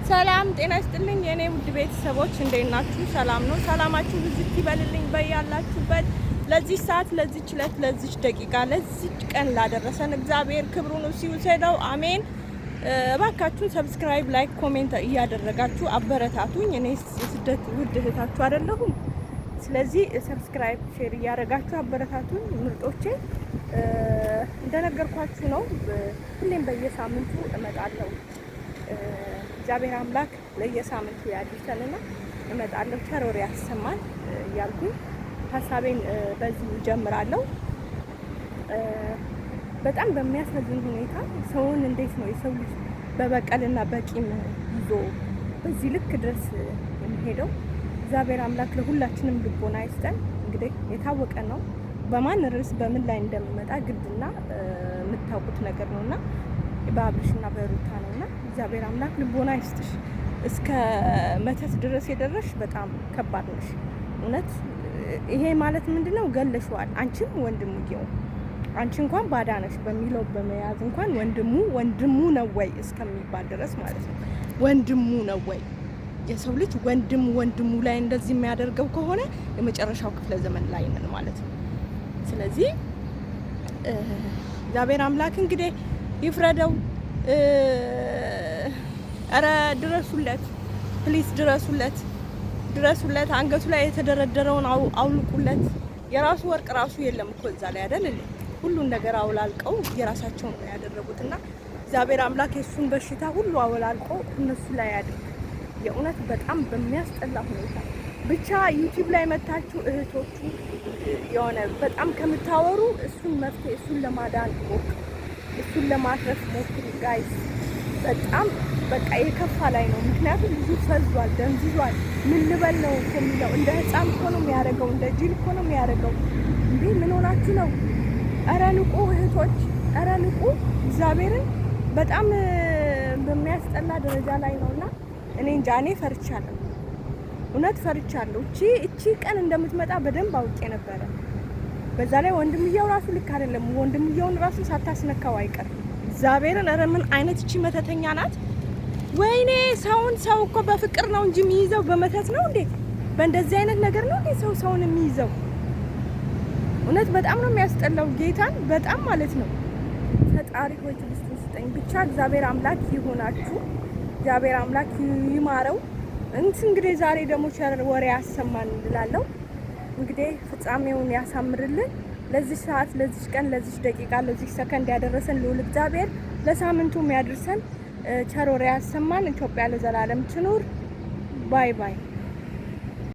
ሰላም ጤና ይስጥልኝ የኔ ውድ ቤተሰቦች እንዴት ናችሁ? ሰላም ነው? ሰላማችሁ ብዝት ይበልልኝ በያላችሁበት። ለዚህ ሰዓት፣ ለዚህ ችለት፣ ለዚህ ደቂቃ፣ ለዚህ ቀን ላደረሰን እግዚአብሔር ክብሩን ሲውሰደው አሜን። እባካችሁን ሰብስክራይብ፣ ላይክ፣ ኮሜንት እያደረጋችሁ አበረታቱኝ። እኔ የስደት ውድ እህታችሁ አይደለሁም። ስለዚህ ሰብስክራይብ፣ ሼር እያደረጋችሁ አበረታቱኝ ምርጦቼ። እንደነገርኳችሁ ነው ሁሌም በየሳምንቱ እመጣለሁ። እግዚአብሔር አምላክ ለየሳምንቱ ያድርሰንና እመጣለሁ። ቸር ወሬ ያሰማን እያልኩኝ ሀሳቤን በዚህ ጀምራለሁ። በጣም በሚያሳዝን ሁኔታ ሰውን እንዴት ነው የሰው ልጅ በበቀልና በቂም ይዞ በዚህ ልክ ድረስ የሚሄደው? እግዚአብሔር አምላክ ለሁላችንም ልቦና ይስጠን። እንግዲህ የታወቀ ነው በማን ርዕስ በምን ላይ እንደምመጣ ግድና የምታውቁት ነገር ነውና በአብርሽና በሩታ ነውና እግዚአብሔር አምላክ ልቦና ይስጥሽ። እስከ መተት ድረስ የደረሽ በጣም ከባድ ነሽ። እውነት ይሄ ማለት ምንድነው? ገለሽዋል። አንቺም ወንድሙዬው አንቺ እንኳን ባዳ ነሽ በሚለው በመያዝ እንኳን ወንድሙ ነው ወይ እስከሚባል ድረስ ማለት ነው። ወንድሙ ነው ወይ? የሰው ልጅ ወንድሙ ላይ እንደዚህ የሚያደርገው ከሆነ የመጨረሻው ክፍለ ዘመን ላይ ነን ማለት ነው። ስለዚህ እግዚአብሔር አምላክ እንግዲህ ይፍረደው። አረ ድረሱለት፣ ፕሊስ ድረሱለት። አንገቱ ላይ የተደረደረውን አውልቁለት። የራሱ ወርቅ ራሱ የለም እኮ እዛ ላይ አይደል? ሁሉን ነገር አውላልቀው የራሳቸውን ነው ያደረጉትና እግዚአብሔር አምላክ የሱን በሽታ ሁሉ አውላልቀው እነሱ ላይ ያድርግ። የእውነት በጣም በሚያስጠላ ሁኔታ ብቻ ዩቲዩብ ላይ መታችሁ እህቶቹ የሆነ በጣም ከምታወሩ እሱን መፍትሄ እሱን ለማዳን ሞክሩ፣ እሱን ለማትረፍ ሞክሩ ጋይስ። በጣም በቃ የከፋ ላይ ነው። ምክንያቱም ብዙ ፈዟል፣ ደንዝዟል። ምን ልበል ነው የሚለው? እንደ ህፃን እኮ ነው የሚያደርገው፣ እንደ ጅል እኮ ነው የሚያደርገው። እንዴ ምን ሆናችሁ ነው? እረ ንቁ እህቶች፣ እረ ንቁ። እግዚአብሔርን በጣም በሚያስጠላ ደረጃ ላይ ነውና እኔ እንጃ፣ እኔ ፈርቻለሁ፣ እውነት ፈርቻለሁ። እቺ ቀን እንደምትመጣ በደንብ አውቄ ነበረ። በዛ ላይ ወንድምየው ራሱ ልክ አይደለም። ወንድምየውን ራሱ ሳታስነካው አይቀርም። እግዚአብሔርን ኧረ ምን አይነት እቺ መተተኛ ናት? ወይኔ ሰው እኮ በፍቅር ነው እንጂ የሚይዘው በመተት ነው እንዴ? በእንደዚህ አይነት ነገር ነው እንዴ ሰውን የሚይዘው? እውነት በጣም ነው የሚያስጠላው። ጌታን በጣም ማለት ነው። ፈጣሪ ሆይ ትዕግስቱን ስጠኝ ብቻ። እግዚአብሔር አምላክ ይሆናችሁ፣ እግዚአብሔር አምላክ ይማረው። እንግዲህ ዛሬ ደግሞ ቸር ወሬ ያሰማን እንላለሁ። እንግዲህ ፍጻሜውን ያሳምርልን። ለዚህ ሰዓት፣ ለዚህ ቀን፣ ለዚህ ደቂቃ፣ ለዚህ ሰከንድ ያደረሰን ልዑል እግዚአብሔር ለሳምንቱ ያድርሰን። ቸር ወሬ ያሰማን። ኢትዮጵያ ለዘላለም ትኑር። ባይ ባይ።